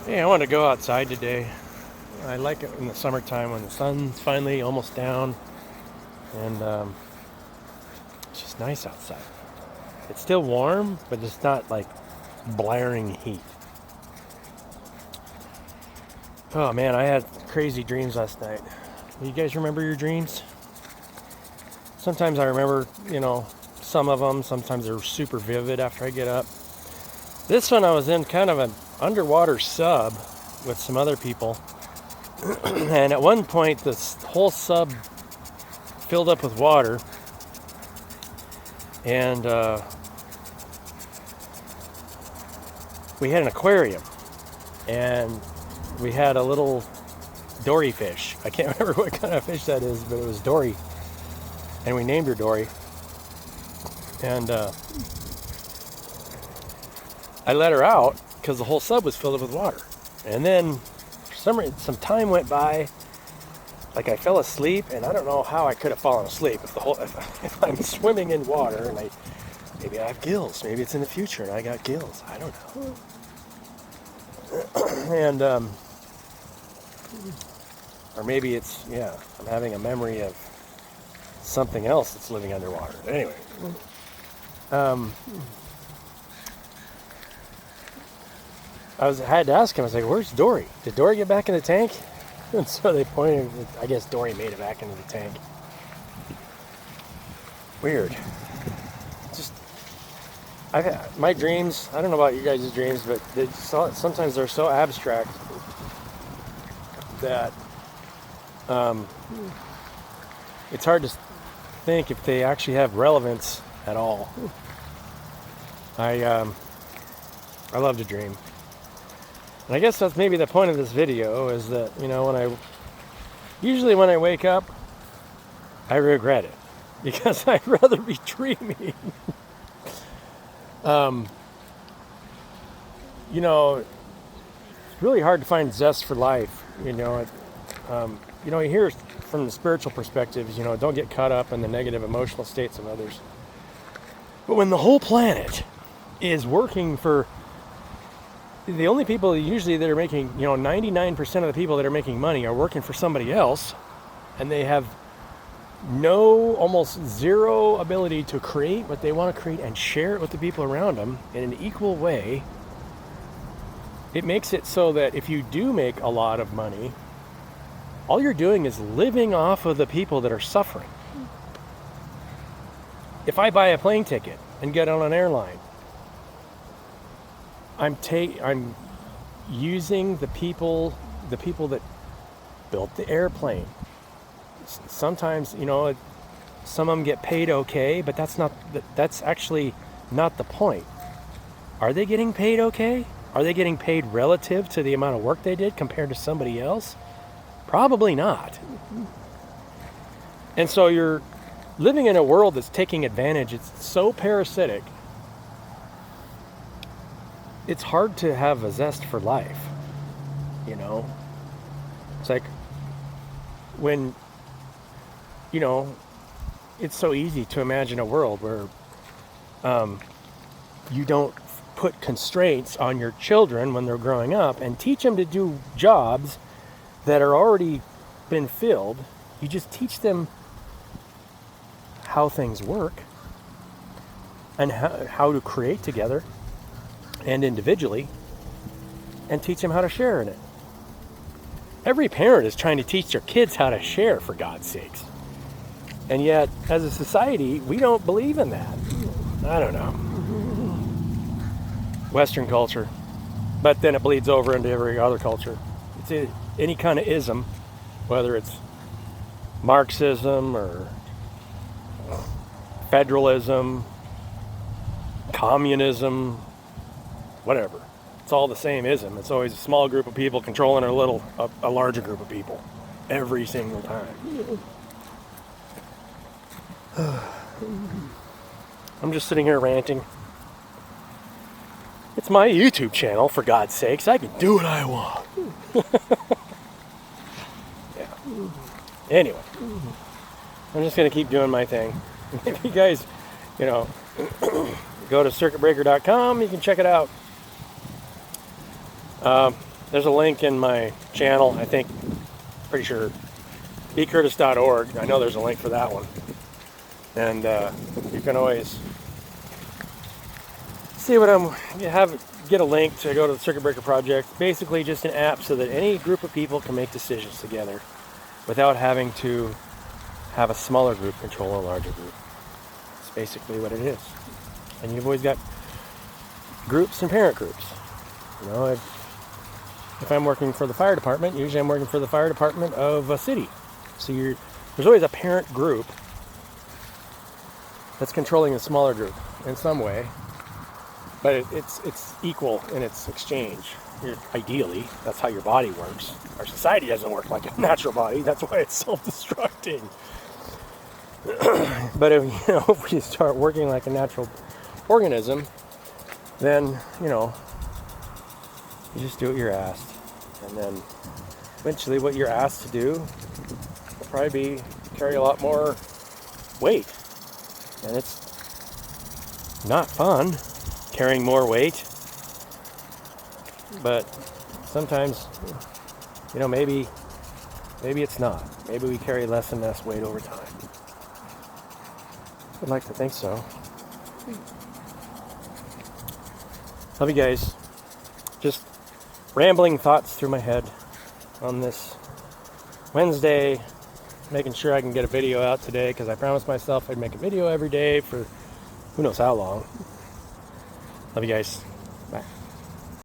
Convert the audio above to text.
Hey, I want to go outside today. I like it in the summertime when the sun's finally almost down and it's just nice outside. It's still warm, but it's not like blaring heat. Oh man, I had crazy dreams last night. You guys remember your dreams? Sometimes I remember, some of them. Sometimes they're super vivid after I get up. This one I was in kind of an underwater sub with some other people. And at one point, this whole sub filled up with water. And we had an aquarium. And we had a little dory fish. I can't remember what kind of fish that is, but it was Dory. And we named her Dory. And I let her out because the whole sub was filled up with water. And then some time went by, like I fell asleep, and I don't know how I could have fallen asleep if I'm swimming in water and maybe I have gills. Maybe it's in the future and I got gills. I don't know. And or maybe I'm having a memory of something else that's living underwater. Anyway, I had to ask him. I was like, "Where's Dory? Did Dory get back in the tank?" And so they pointed. I guess Dory made it back into the tank. Weird. My dreams. I don't know about you guys' dreams, but sometimes they're so abstract that it's hard to think if they actually have relevance at all. I love to dream. And I guess that's maybe the point of this video is that, usually when I wake up, I regret it because I'd rather be dreaming. It's really hard to find zest for life. You hear from the spiritual perspective, don't get caught up in the negative emotional states of others. But when the whole planet is working for the only people usually that are making, 99% of the people that are making money are working for somebody else, and they have almost zero ability to create what they want to create and share it with the people around them in an equal way. It makes it so that if you do make a lot of money, all you're doing is living off of the people that are suffering. If I buy a plane ticket and get on an airline, I'm using the people that built the airplane. Sometimes, some of them get paid okay, but that's actually not the point. Are they getting paid okay? Are they getting paid relative to the amount of work they did compared to somebody else? Probably not. And so you're living in a world that's taking advantage. It's so parasitic. It's hard to have a zest for life, It's like when, it's so easy to imagine a world where you don't put constraints on your children when they're growing up and teach them to do jobs that are already been filled. You just teach them how things work and how to create together and individually, and teach them how to share in it. Every parent is trying to teach their kids how to share, for God's sakes. And yet, as a society, we don't believe in that. I don't know. Western culture. But then it bleeds over into every other culture. It's any kind of ism, whether it's Marxism or federalism, communism, whatever. It's all the same ism. It's always a small group of people controlling a larger group of people every single time. I'm just sitting here ranting. It's my YouTube channel, for God's sakes. I can do what I want. Yeah. Anyway, I'm just going to keep doing my thing. If you guys, go to circuitbreaker.com, you can check it out. There's a link in my channel, I think, pretty sure, bcurtis.org. I know there's a link for that one. And you can always see what get a link to go to the Circuit Breaker Project. Basically just an app so that any group of people can make decisions together without having to have a smaller group control a larger group. It's basically what it is. And you've always got groups and parent groups. You know, if I'm working for the fire department, usually I'm working for the fire department of a city. So there's always a parent group that's controlling a smaller group in some way, but it's equal in its exchange. Ideally, that's how your body works. Our society doesn't work like a natural body. That's why it's self-destructing. But if we start working like a natural organism, then you just do what you're asked, and then eventually what you're asked to do will probably carry a lot more weight, and it's not fun carrying more weight, but sometimes maybe it's not. Maybe we carry less and less weight over time. I'd like to think so. Love you guys. Just rambling thoughts through my head on this Wednesday, making sure I can get a video out today, because I promised myself I'd make a video every day for who knows how long. Love you guys.